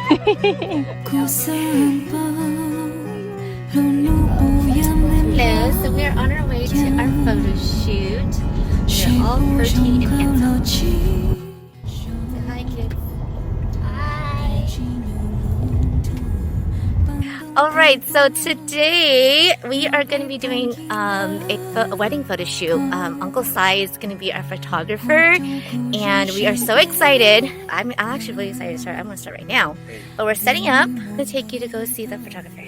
Hello, so we are on our way to our photo shoot. We're all pretty and handsome. Say hi, kids. Hi. Alright, so today we are going to be doing a wedding photo shoot. Uncle Sai is going to be our photographer, and we are so excited. I'm actually really excited to start. I'm going to start right now. But we're setting up to take you to go see the photographer.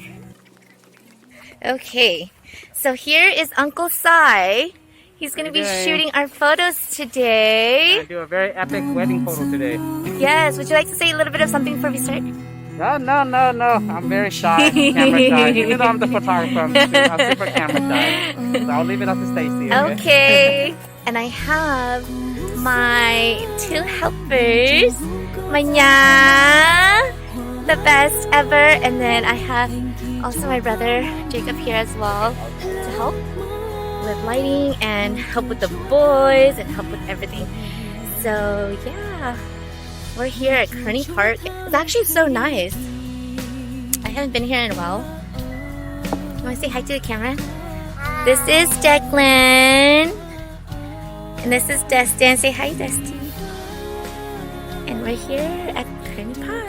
Okay, so here is Uncle Sai. He's going to be shooting our photos today. I do a very epic wedding photo today. Yes, would you like to say a little bit of something before we start? No. I'm very shy, camera shy. Even though I'm the photographer, I'm super camera shy. So I'll leave it up to Stacy. Okay. And I have my two helpers. Manya, the best ever. And then I have also my brother Jacob here as well to help with lighting and help with the boys and help with everything. So yeah, we're here at Kearney Park. It's actually so nice. I haven't been here in a while. You want to say hi to the camera? This is Declan. And this is Dustin. Say hi, Dusty. And we're here at Kearney Park.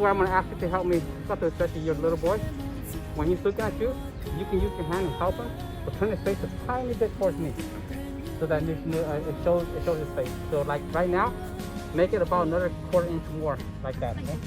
I'm going to ask you to help me, especially your little boy. When he's looking at you, you can use your hand and help him, but turn his face a tiny bit towards me, so that it shows his face. So like right now, make it about another quarter inch more, like that. Okay?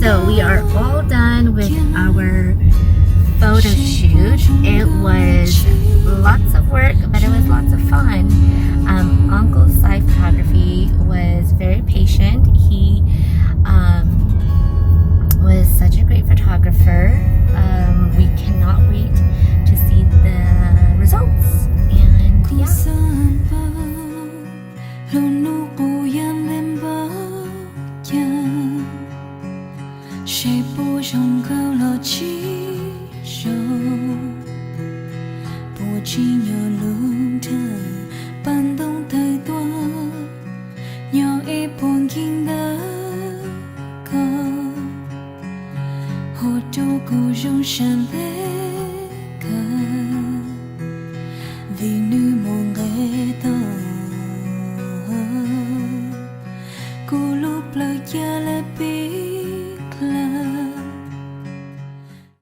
So we are all done with our photo shoot. It was lots of work, but it was lots of fun. Uncle Sai Photography was very patient. He was such a great photographer. We cannot wait to see the results. And yeah. The new